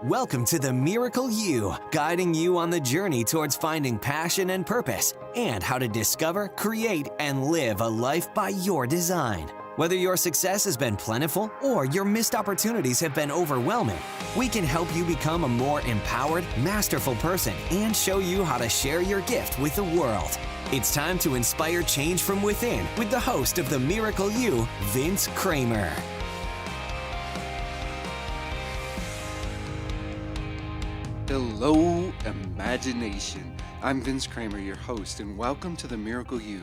Welcome to the Miracle You, guiding you on the journey towards finding passion and purpose and how to discover, create, and live a life by your design. Whether your success has been plentiful or your missed opportunities have been overwhelming, we can help you become a more empowered, masterful person and show you how to share your gift with the world. It's time to inspire change from within with the host of the Miracle You, Vince Kramer. Hello, imagination. I'm Vince Kramer, your host, and welcome to the Miracle You,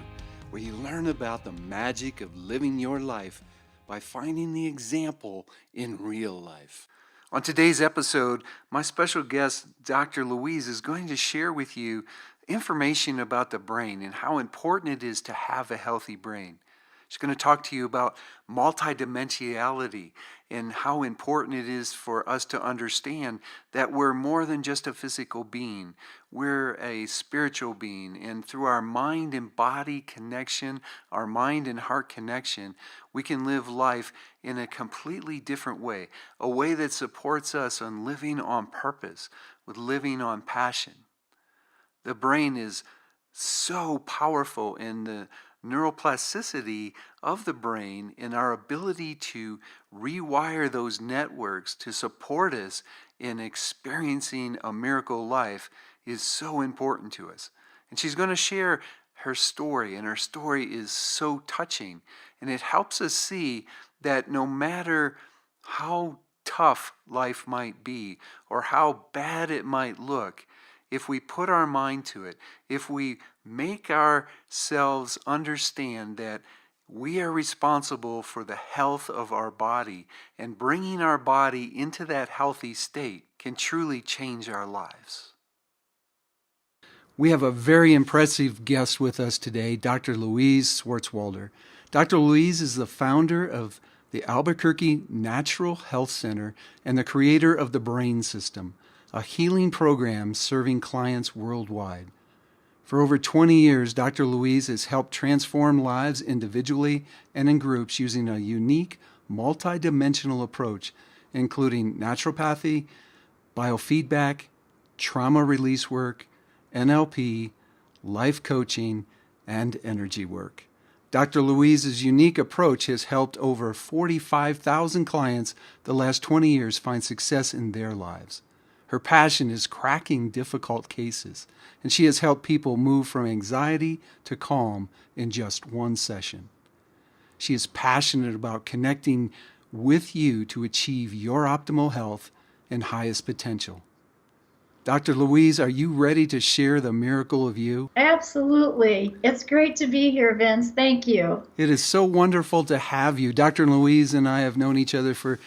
where you learn about the magic of living your life by finding the example in real life. On today's episode, my special guest, Dr. Louise, is going to share with you information about the brain and how important it is to have a healthy brain. She's going to talk to you about multidimensionality and how important it is for us to understand that we're more than just a physical being. We're a spiritual being, and through our mind and body connection, our mind and heart connection, we can live life in a completely different way, a way that supports us on living on purpose, with living on passion. The brain is so powerful in the neuroplasticity of the brain and our ability to rewire those networks to support us in experiencing a miracle life is so important to us. And she's going to share her story, and her story is so touching. And it helps us see that no matter how tough life might be or how bad it might look, if we put our mind to it, if we make ourselves understand that we are responsible for the health of our body, and bringing our body into that healthy state can truly change our lives. We have a very impressive guest with us today, Dr. Louise Swartzwalter. Dr. Louise is the founder of the Albuquerque Natural Health Center and the creator of the Brain System, a healing program serving clients worldwide. For over 20 years, Dr. Louise has helped transform lives individually and in groups using a unique, multidimensional approach, including naturopathy, biofeedback, trauma release work, NLP, life coaching, and energy work. Dr. Louise's unique approach has helped over 45,000 clients the last 20 years find success in their lives. Her passion is cracking difficult cases, and she has helped people move from anxiety to calm in just one session. She is passionate about connecting with you to achieve your optimal health and highest potential. Dr. Louise, are you ready to share the miracle of you? Absolutely. It's great to be here, Vince. Thank you. It is so wonderful to have you. Dr. Louise and I have known each other for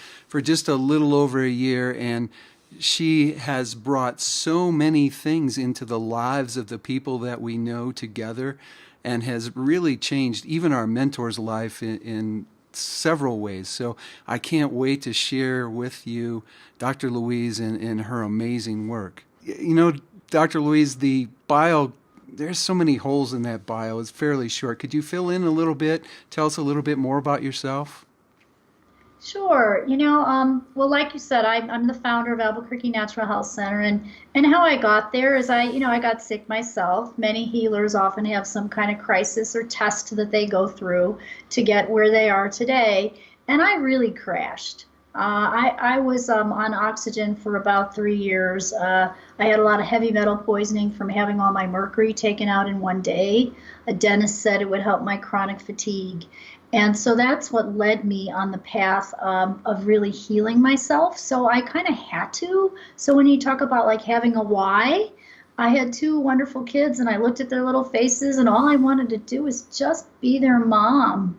just a little over a year, and she has brought so many things into the lives of the people that we know together, and has really changed even our mentor's life in several ways. So I can't wait to share with you Dr. Louise and her amazing work. You know, Dr. Louise, the bio, there's so many holes in that bio. It's fairly short. Could you fill in a little bit? Tell us a little bit more about yourself? Sure. Well, like you said, I'm the founder of Albuquerque Natural Health Center, and how I got there is I got sick myself. Many healers often have some kind of crisis or test that they go through to get where they are today, and I really crashed. I was on oxygen for about 3 years. I had a lot of heavy metal poisoning from having all my mercury taken out in one day. A dentist said it would help my chronic fatigue. And so that's what led me on the path of really healing myself. So I kind of had to. So when you talk about like having a why, I had 2 wonderful kids, and I looked at their little faces, and all I wanted to do was just be their mom.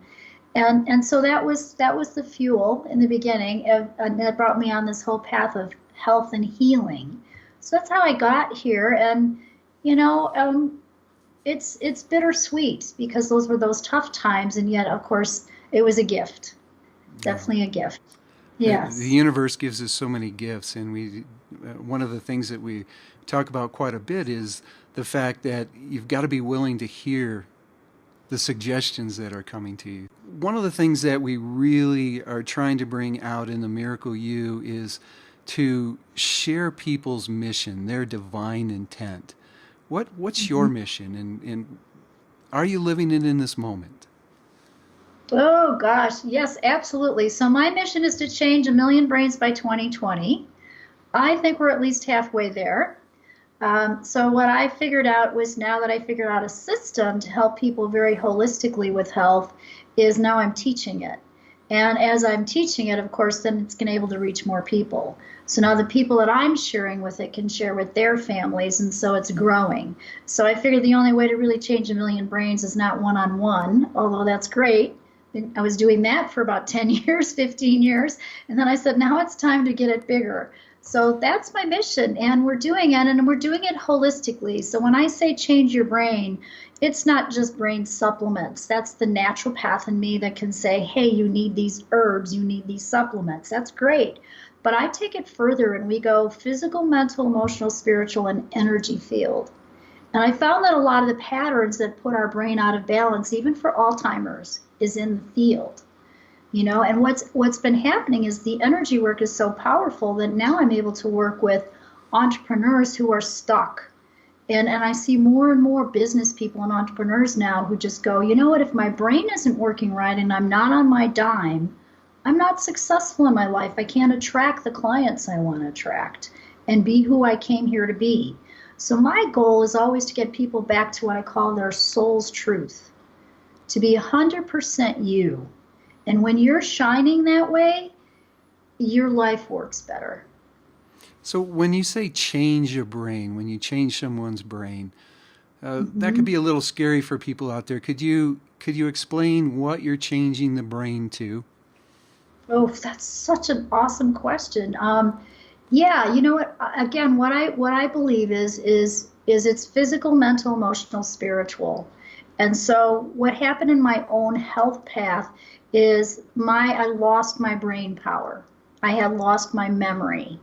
And so that was the fuel in the beginning, and that brought me on this whole path of health and healing. So that's how I got here. And it's bittersweet because those were those tough times, and yet, of course, it was a gift. Definitely a gift. Yes. The universe gives us so many gifts, and one of the things that we talk about quite a bit is the fact that you've got to be willing to hear the suggestions that are coming to you. One of the things that we really are trying to bring out in the Miracle You is to share people's mission, their divine intent. What's your mission, and are you living it in this moment? Oh gosh, yes, absolutely. So my mission is to change 1 million brains by 2020. I think we're at least halfway there. So what I figured out was, now that I figured out a system to help people very holistically with health, is now I'm teaching it. And as I'm teaching it, of course, then it's going to be able to reach more people. So now the people that I'm sharing with it can share with their families, and so it's growing. So I figured the only way to really change 1 million brains is not one-on-one, although that's great. I was doing that for about 10 years, 15 years, and then I said, now it's time to get it bigger. So that's my mission, and we're doing it, and we're doing it holistically. So when I say change your brain, it's not just brain supplements. That's the naturopath in me that can say, hey, you need these herbs, you need these supplements. That's great. But I take it further, and we go physical, mental, emotional, spiritual, and energy field. And I found that a lot of the patterns that put our brain out of balance, even for Alzheimer's, is in the field. And what's been happening is the energy work is so powerful that now I'm able to work with entrepreneurs who are stuck. And I see more and more business people and entrepreneurs now who just go, you know what, if my brain isn't working right and I'm not on my dime, I'm not successful in my life. I can't attract the clients I want to attract and be who I came here to be. So my goal is always to get people back to what I call their soul's truth, to be 100% you. And when you're shining that way, your life works better. So when you say change your brain, when you change someone's brain, that could be a little scary for people out there. Could you explain what you're changing the brain to? Oh, that's such an awesome question. Yeah, you know what? Again, what I believe is it's physical, mental, emotional, spiritual. And so what happened in my own health path is I lost my brain power. I had lost my memory.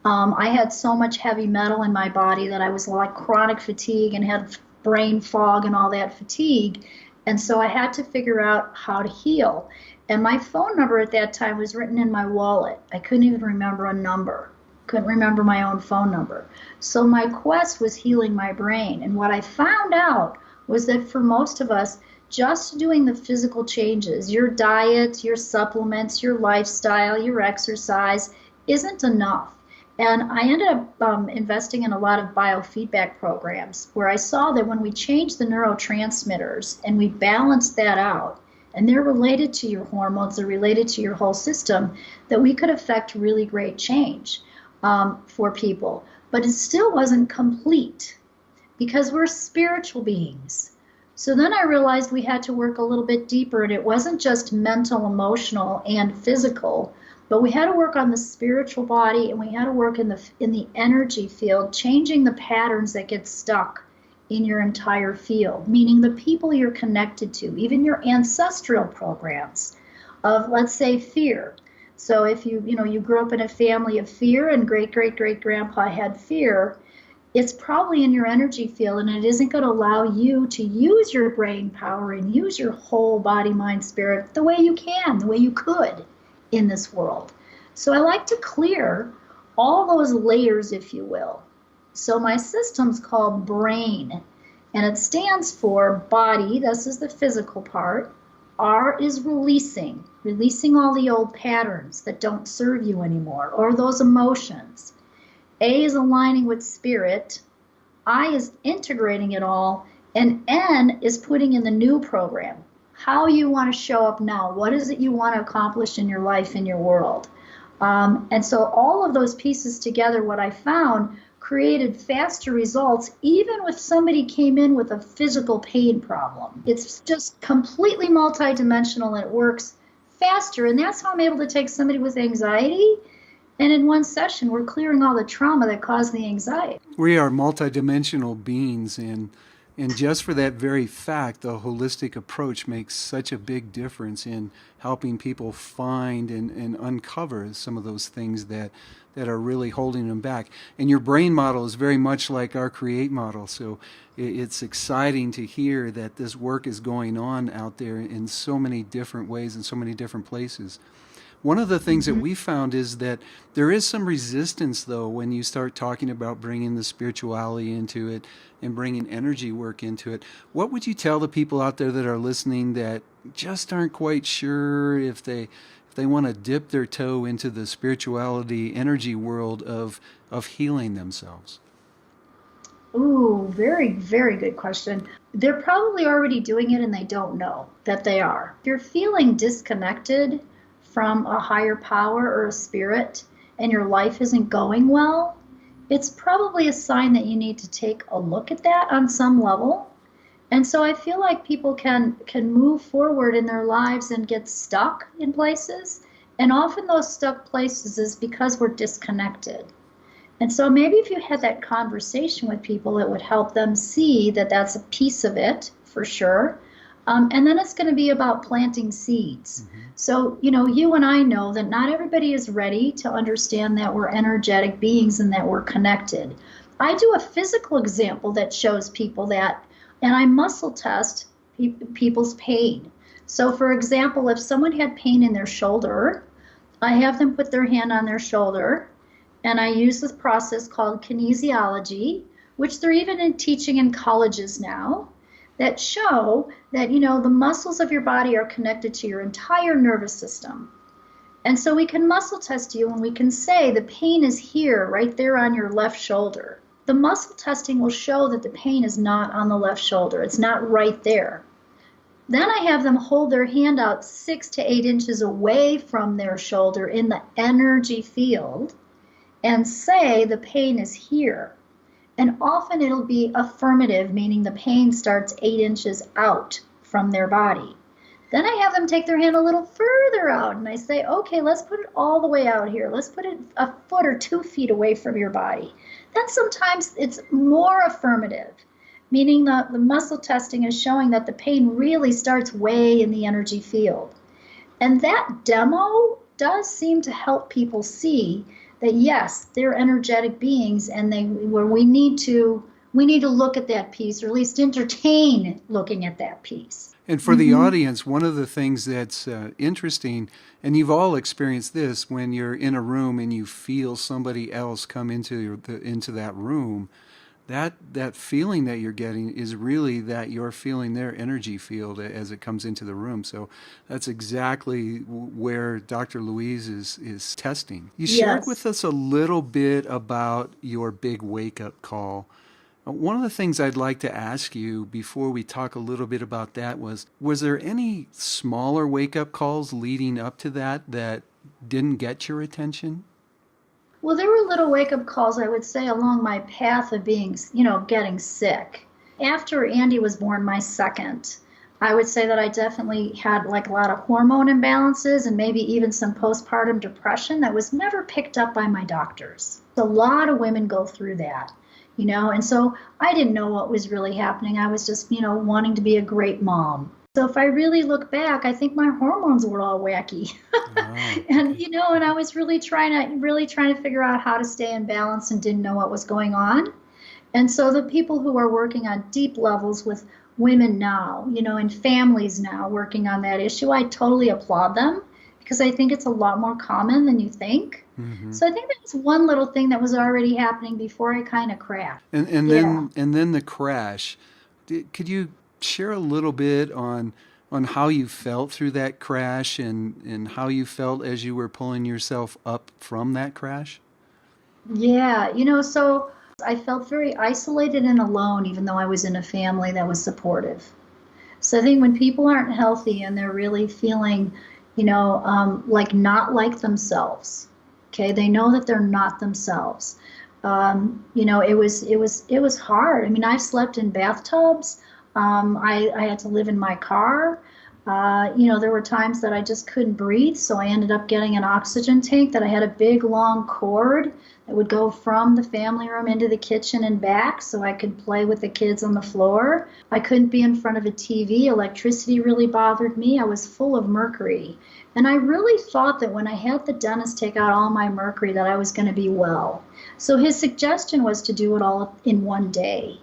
I had so much heavy metal in my body that I was like chronic fatigue and had brain fog and all that fatigue. And so I had to figure out how to heal. And my phone number at that time was written in my wallet. I couldn't even remember a number. Couldn't remember my own phone number. So my quest was healing my brain. And what I found out was that for most of us, just doing the physical changes, your diet, your supplements, your lifestyle, your exercise, isn't enough. And I ended up investing in a lot of biofeedback programs where I saw that when we changed the neurotransmitters and we balanced that out, and they're related to your hormones, they're related to your whole system, that we could affect really great change for people. But it still wasn't complete because we're spiritual beings. So then I realized we had to work a little bit deeper, and it wasn't just mental, emotional, and physical, but we had to work on the spiritual body, and we had to work in the energy field, changing the patterns that get stuck in your entire field, meaning the people you're connected to, even your ancestral programs of, let's say, fear. So if you grew up in a family of fear and great-great-great-grandpa had fear, it's probably in your energy field, and it isn't going to allow you to use your brain power and use your whole body, mind, spirit the way you can, the way you could in this world. So I like to clear all those layers, if you will. So my system's called BRAIN, and it stands for body. This is the physical part. R is releasing all the old patterns that don't serve you anymore, or those emotions. A is aligning with spirit, I is integrating it all, and N is putting in the new program. How you want to show up now. What is it you want to accomplish in your life, in your world? And so all of those pieces together, what I found, created faster results, even if somebody came in with a physical pain problem. It's just completely multidimensional, and it works faster. And that's how I'm able to take somebody with anxiety, and in one session, we're clearing all the trauma that caused the anxiety. We are multidimensional beings, and just for that very fact, the holistic approach makes such a big difference in helping people find and uncover some of those things that are really holding them back. And your brain model is very much like our Create model, so it's exciting to hear that this work is going on out there in so many different ways, in so many different places. One of the things that we found is that there is some resistance, though, when you start talking about bringing the spirituality into it and bringing energy work into it. What would you tell the people out there that are listening that just aren't quite sure if they want to dip their toe into the spirituality energy world of healing themselves? Ooh, very, very good question. They're probably already doing it and they don't know that they are. If you're feeling disconnected from a higher power or a spirit and your life isn't going well, it's probably a sign that you need to take a look at that on some level. And so I feel like people can move forward in their lives and get stuck in places. And often those stuck places is because we're disconnected. And so maybe if you had that conversation with people, it would help them see that that's a piece of it, for sure. And then it's going to be about planting seeds. So, you and I know that not everybody is ready to understand that we're energetic beings and that we're connected. I do a physical example that shows people that, and I muscle test people's pain. So, for example, if someone had pain in their shoulder, I have them put their hand on their shoulder, and I use this process called kinesiology, which they're even teaching in colleges now, that show that, the muscles of your body are connected to your entire nervous system. And so we can muscle test you and we can say the pain is here, right there on your left shoulder. The muscle testing will show that the pain is not on the left shoulder. It's not right there. Then I have them hold their hand out 6 to 8 inches away from their shoulder in the energy field and say the pain is here. And often it'll be affirmative, meaning the pain starts 8 inches out from their body. Then I have them take their hand a little further out and I say, okay, let's put it all the way out here. Let's put it a foot or 2 feet away from your body. Then sometimes it's more affirmative, meaning the muscle testing is showing that the pain really starts way in the energy field. And that demo does seem to help people see that yes, they're energetic beings, and we need to look at that piece, or at least entertain looking at that piece. And for the audience, one of the things that's interesting, and you've all experienced this when you're in a room and you feel somebody else come into that room, that feeling that you're getting is really that you're feeling their energy field as it comes into the room. So that's exactly where Dr. Louise is testing. You shared with us a little bit about your big wake-up call. One of the things I'd like to ask you before we talk a little bit about that was there any smaller wake-up calls leading up to that didn't get your attention? Well, there were little wake-up calls, I would say, along my path of being, getting sick. After Andy was born, my second, I would say that I definitely had a lot of hormone imbalances and maybe even some postpartum depression that was never picked up by my doctors. A lot of women go through that, and so I didn't know what was really happening. I was just, wanting to be a great mom. So if I really look back, I think my hormones were all wacky. And I was really trying to figure out how to stay in balance and didn't know what was going on. And so the people who are working on deep levels with women now, and families now working on that issue, I totally applaud them because I think it's a lot more common than you think. So I think that's one little thing that was already happening before I kind of crashed. And then the crash. Could you share a little bit on how you felt through that crash and how you felt as you were pulling yourself up from that crash? Yeah, so I felt very isolated and alone, even though I was in a family that was supportive. So I think when people aren't healthy and they're really feeling, not like themselves, okay, they know that they're not themselves. It was hard. I mean, I've slept in bathtubs. I had to live in my car. There were times that I just couldn't breathe, so I ended up getting an oxygen tank that I had a big long cord that would go from the family room into the kitchen and back so I could play with the kids on the floor. I couldn't be in front of a TV. Electricity really bothered me. I was full of mercury. And I really thought that when I had the dentist take out all my mercury that I was going to be well. So his suggestion was to do it all in one day.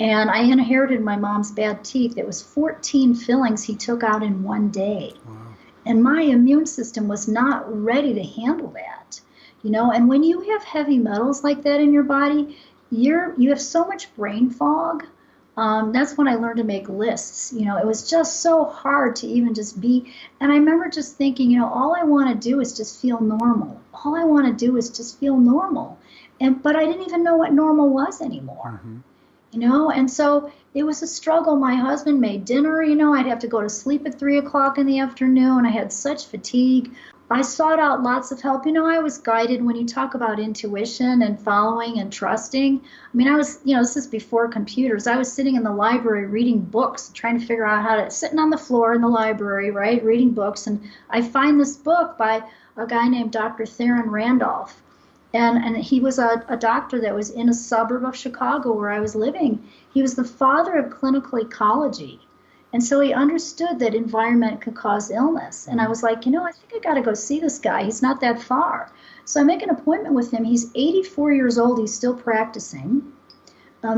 And I inherited my mom's bad teeth. It was 14 fillings he took out in one day. Wow. And my immune system was not ready to handle that, and when you have heavy metals like that in your body, you have so much brain fog. That's when I learned to make lists. It was just so hard to even just be. And I remember just thinking, all I want to do is just feel normal. All I want to do is just feel normal. But I didn't even know what normal was anymore. And so it was a struggle. My husband made dinner, I'd have to go to sleep at 3 o'clock in the afternoon. I had such fatigue. I sought out lots of help. I was guided when you talk about intuition and following and trusting. I mean, I was, this is before computers. I was sitting in the library reading books, trying to figure out how to, sitting on the floor in the library, right, reading books. And I find this book by a guy named Dr. Theron Randolph. And he was a doctor that was in a suburb of Chicago where I was living. He was the father of clinical ecology. And so he understood that environment could cause illness. And I was like, I think I got to go see this guy. He's not that far. So I make an appointment with him. He's 84 years old. He's still practicing.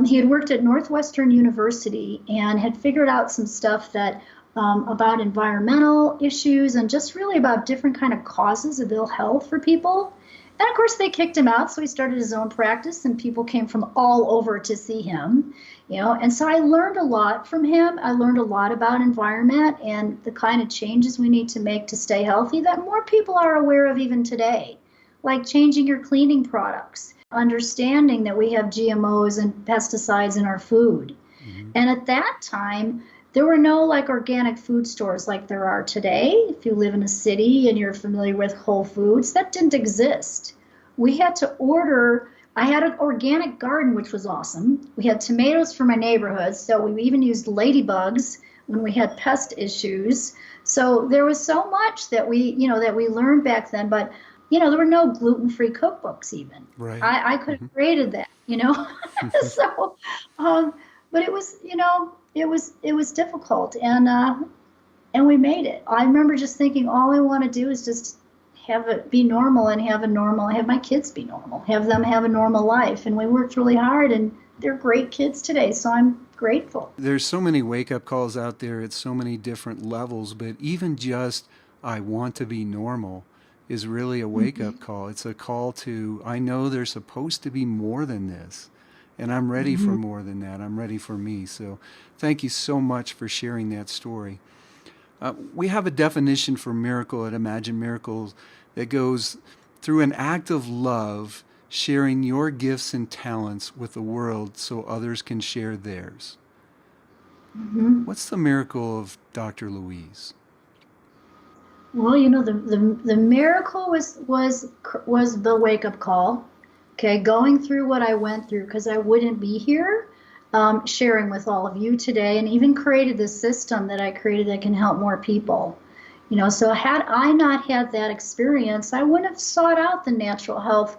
He had worked at Northwestern University and had figured out some stuff that about environmental issues and just really about different kind of causes of ill health for people. And of course, they kicked him out, so he started his own practice, and people came from all over to see him, And so I learned a lot from him. I learned a lot about environment and the kind of changes we need to make to stay healthy that more people are aware of even today, like changing your cleaning products, understanding that we have GMOs and pesticides in our food. And at that time, there were no organic food stores like there are today. If you live in a city and you're familiar with Whole Foods, that didn't exist. We had to order. I had an organic garden, which was awesome. We had tomatoes for my neighborhood, so we even used ladybugs when we had pest issues. So there was so much that we learned back then, but there were no gluten-free cookbooks even. Right. I could have created that, So, but it was, it was difficult, and we made it. I remember just thinking, all I want to do is just have it be normal and have my kids be normal, have them have a normal life. And we worked really hard, and they're great kids today, so I'm grateful. There's so many wake-up calls out there at so many different levels, but even just, I want to be normal is really a wake-up call. It's a call to, I know there's supposed to be more than this. And I'm ready for more than that. I'm ready for me. So thank you so much for sharing that story. We have a definition for miracle at Imagine Miracles that goes through an act of love, sharing your gifts and talents with the world so others can share theirs. What's the miracle of Dr. Louise? Well, the miracle was the wake-up call. Okay, going through what I went through, because I wouldn't be here sharing with all of you today, and even created this system that I created that can help more people. So had I not had that experience, I wouldn't have sought out the natural health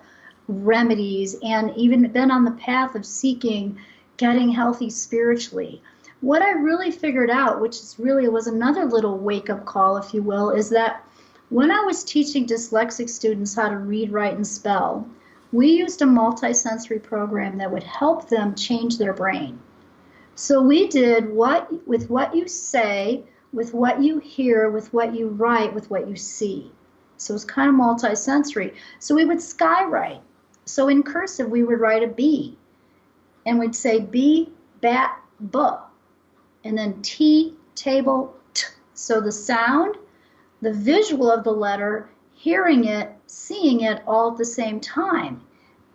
remedies and even been on the path of seeking getting healthy spiritually. What I really figured out, which was another little wake-up call, if you will, is that when I was teaching dyslexic students how to read, write, and spell, we used a multisensory program that would help them change their brain. So we did with what you say, with what you hear, with what you write, with what you see. So it's kind of multisensory. So we would skywrite. So in cursive, we would write a B. And we'd say B, bat, buh. And then T, table, T. So the sound, the visual of the letter, hearing it, seeing it all at the same time.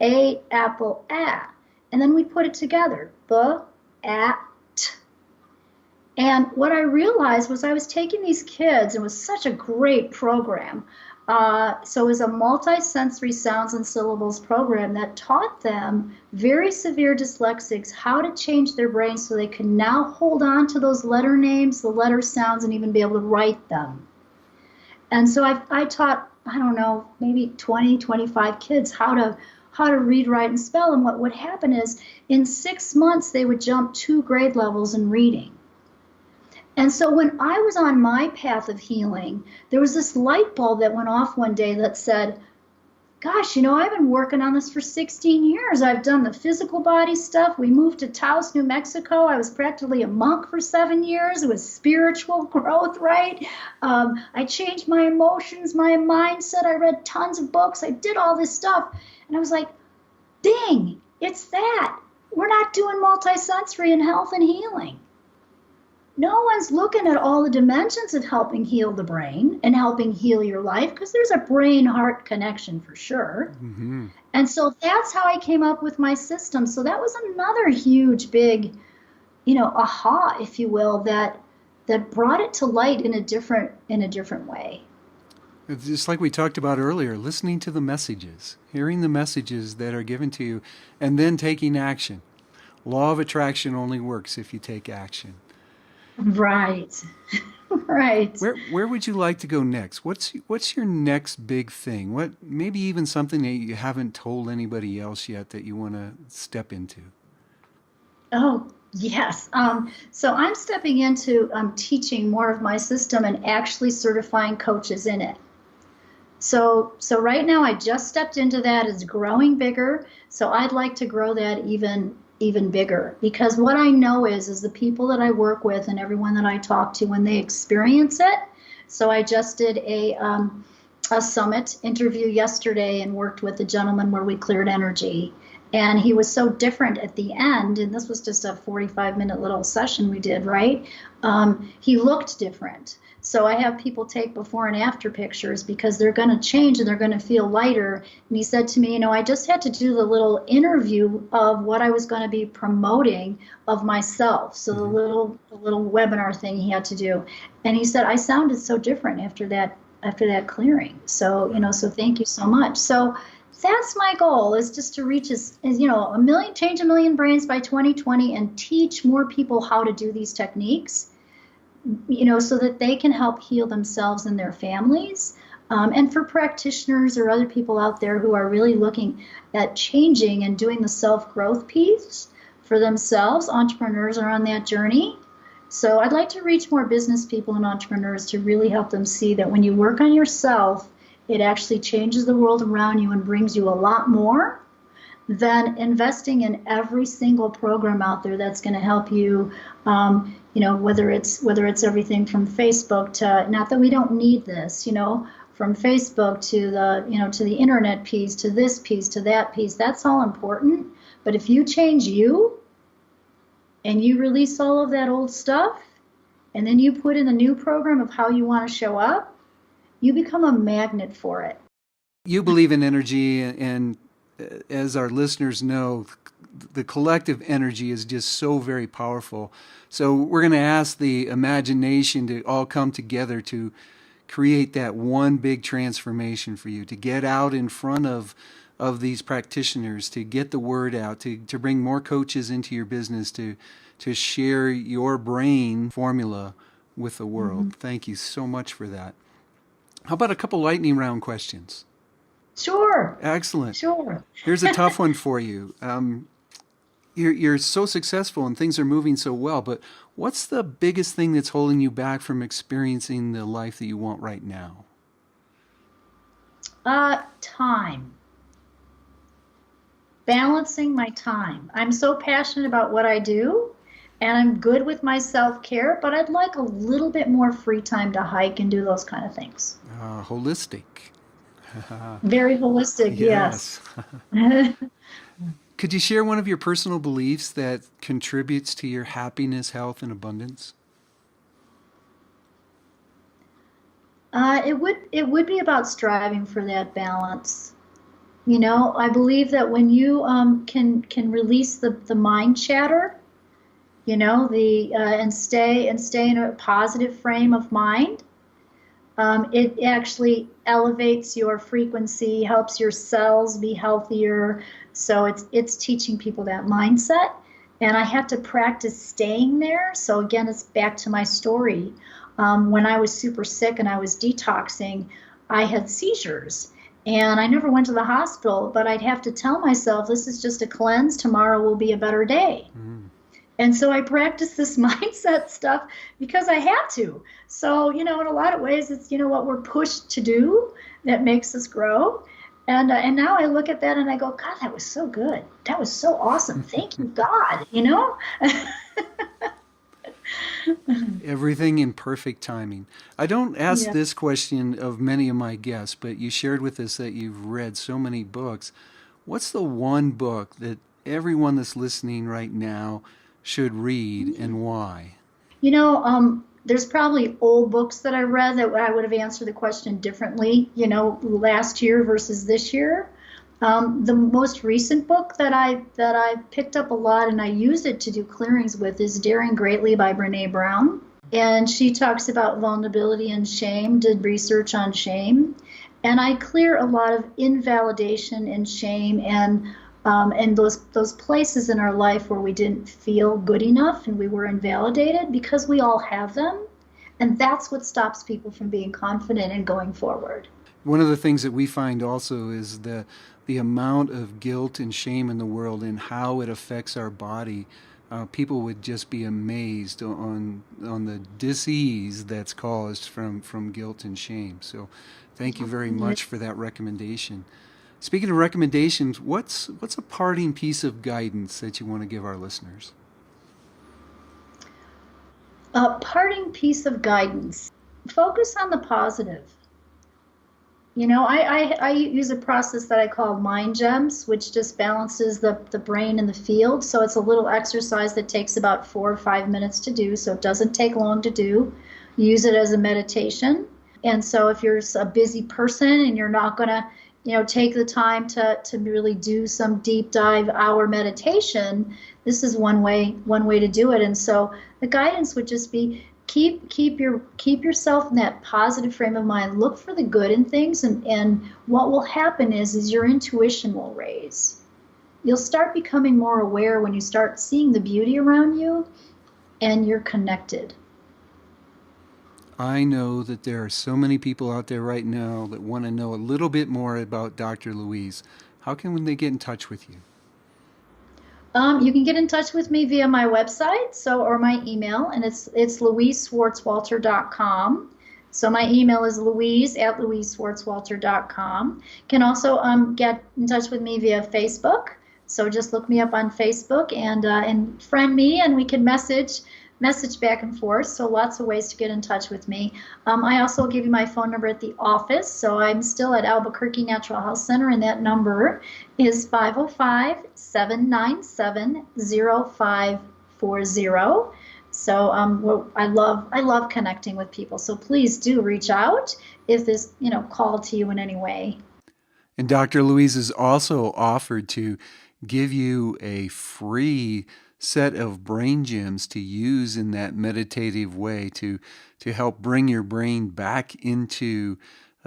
A, apple, a. And then we put it together. B, a, t. And what I realized was I was taking these kids, it was such a great program. So it was a multi-sensory sounds and syllables program that taught them, very severe dyslexics, how to change their brains so they could now hold on to those letter names, the letter sounds, and even be able to write them. And so I taught, I don't know, maybe 20, 25 kids how to read, write, and spell. And what would happen is in 6 months, they would jump 2 grade levels in reading. And so when I was on my path of healing, there was this light bulb that went off one day that said, gosh, I've been working on this for 16 years. I've done the physical body stuff. We moved to Taos, New Mexico. I was practically a monk for 7 years. It was spiritual growth, right? I changed my emotions, my mindset. I read tons of books. I did all this stuff. And I was like, dang, it's that. We're not doing multisensory and health and healing. No one's looking at all the dimensions of helping heal the brain and helping heal your life, because there's a brain-heart connection for sure. Mm-hmm. And so that's how I came up with my system. So that was another huge, big, aha, if you will, that brought it to light in a different way. It's just like we talked about earlier, listening to the messages, hearing the messages that are given to you, and then taking action. Law of attraction only works if you take action. Right. Right. Where would you like to go next? What's your next big thing? What, maybe even something that you haven't told anybody else yet that you want to step into? Oh, yes. So I'm stepping into teaching more of my system and actually certifying coaches in it. So right now I just stepped into that. It's growing bigger. So I'd like to grow that even bigger, because what I know is the people that I work with and everyone that I talk to, when they experience it. So I just did a summit interview yesterday and worked with a gentleman where we cleared energy, and he was so different at the end, and this was just a 45-minute little session we did, right? He looked different. So I have people take before and after pictures, because they're going to change and they're going to feel lighter. And he said to me, I just had to do the little interview of what I was going to be promoting of myself. So the little webinar thing he had to do. And he said, I sounded so different after that clearing. So, so thank you so much. So that's my goal, is just to reach change 1 million brains by 2020 and teach more people how to do these techniques. So that they can help heal themselves and their families. And for practitioners or other people out there who are really looking at changing and doing the self-growth piece for themselves, entrepreneurs are on that journey. So I'd like to reach more business people and entrepreneurs to really help them see that when you work on yourself, it actually changes the world around you and brings you a lot more than investing in every single program out there that's going to help you. Whether it's everything from Facebook to, not that we don't need this, from Facebook to the internet piece, to this piece, to that piece, that's all important. But if you change you and you release all of that old stuff, and then you put in a new program of how you want to show up, you become a magnet for it. You believe in energy, and as our listeners know, the collective energy is just so very powerful. So we're going to ask the imagination to all come together to create that one big transformation for you, to get out in front of these practitioners, to get the word out, to bring more coaches into your business, to share your brain formula with the world. Mm-hmm. Thank you so much for that. How about a couple lightning round questions? Sure. Excellent. Sure. Here's a tough one for you. You're so successful and things are moving so well, but what's the biggest thing that's holding you back from experiencing the life that you want right now? Time. Balancing my time. I'm so passionate about what I do, and I'm good with my self-care, but I'd like a little bit more free time to hike and do those kind of things. Holistic. Very holistic, yes. Could you share one of your personal beliefs that contributes to your happiness, health, and abundance? It would be about striving for that balance. I believe that when you can release the mind chatter, and stay in a positive frame of mind, it actually elevates your frequency, helps your cells be healthier. So it's teaching people that mindset, and I have to practice staying there. So again, it's back to my story. When I was super sick and I was detoxing, I had seizures, and I never went to the hospital, but I'd have to tell myself, this is just a cleanse, tomorrow will be a better day. Mm. And so I practice this mindset stuff because I had to. So, in a lot of ways, it's, what we're pushed to do that makes us grow. And now I look at that and I go, God, that was so good. That was so awesome. Thank you, God, you know? Everything in perfect timing. I don't ask Yeah. this question of many of my guests, but you shared with us that you've read so many books. What's the one book that everyone that's listening right now should read and why? There's probably old books that I read that I would have answered the question differently, last year versus this year. The most recent book that I picked up a lot and I use it to do clearings with is Daring Greatly by Brene Brown. And she talks about vulnerability and shame, did research on shame. And I clear a lot of invalidation and shame and those places in our life where we didn't feel good enough and we were invalidated, because we all have them. And that's what stops people from being confident and going forward. One of the things that we find also is the amount of guilt and shame in the world and how it affects our body. People would just be amazed on the dis-ease that's caused from guilt and shame. So thank you very much for that recommendation. Speaking of recommendations, what's a parting piece of guidance that you want to give our listeners? A parting piece of guidance. Focus on the positive. I use a process that I call mind gems, which just balances the brain and the field. So it's a little exercise that takes about 4 or 5 minutes to do, so it doesn't take long to do. Use it as a meditation. And so if you're a busy person and you're not going to take the time to really do some deep dive hour meditation, this is one way to do it. And so the guidance would just be keep yourself in that positive frame of mind. Look for the good in things, and what will happen is your intuition will raise. You'll start becoming more aware when you start seeing the beauty around you, and you're connected. I know that there are so many people out there right now that want to know a little bit more about Dr. Louise. How can they get in touch with you? You can get in touch with me via my website, or my email, and it's louiseswartzwalter.com. So my email is louise@louiseswartzwalter.com. Can also get in touch with me via Facebook. So just look me up on Facebook and friend me, and we can message back and forth. So lots of ways to get in touch with me. I also give you my phone number at the office. So I'm still at Albuquerque Natural Health Center, and that number is 505-797-0540. So I love connecting with people. So please do reach out if this called to you in any way. And Dr. Louise has also offered to give you a free set of brain gems to use in that meditative way to help bring your brain back into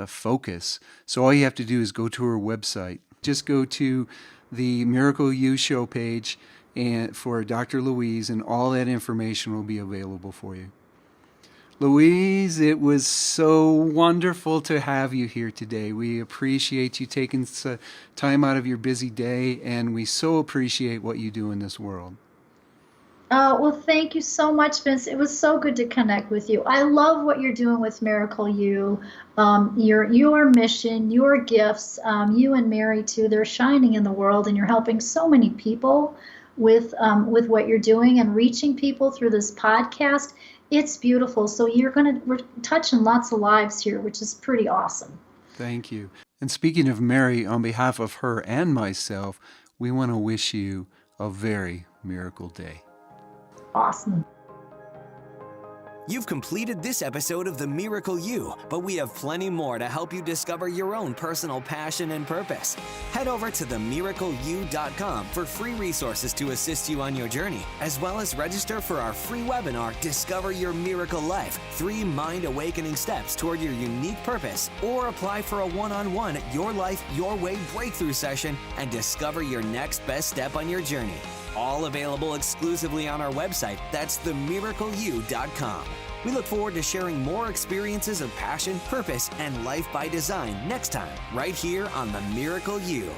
focus. So all you have to do is go to her website. Just go to the Miracle You show page and for Dr. Louise, and all that information will be available for you. Louise, it was so wonderful to have you here today. We appreciate you taking time out of your busy day, and we so appreciate what you do in this world. Well, thank you so much, Vince. It was so good to connect with you. I love what you're doing with Miracle You. Your mission, your gifts, you and Mary too, they're shining in the world, and you're helping so many people with what you're doing and reaching people through this podcast. It's beautiful. So we're touching lots of lives here, which is pretty awesome. Thank you. And speaking of Mary, on behalf of her and myself, we want to wish you a very miracle day. Awesome. You've completed this episode of The Miracle You, but we have plenty more to help you discover your own personal passion and purpose. Head over to themiracleyou.com for free resources to assist you on your journey, as well as register for our free webinar, Discover Your Miracle Life, 3 mind awakening steps toward your unique purpose, or apply for a one-on-one Your Life, Your Way breakthrough session and discover your next best step on your journey. All available exclusively on our website. That's themiracleyou.com. We look forward to sharing more experiences of passion, purpose, and life by design next time, right here on The Miracle You.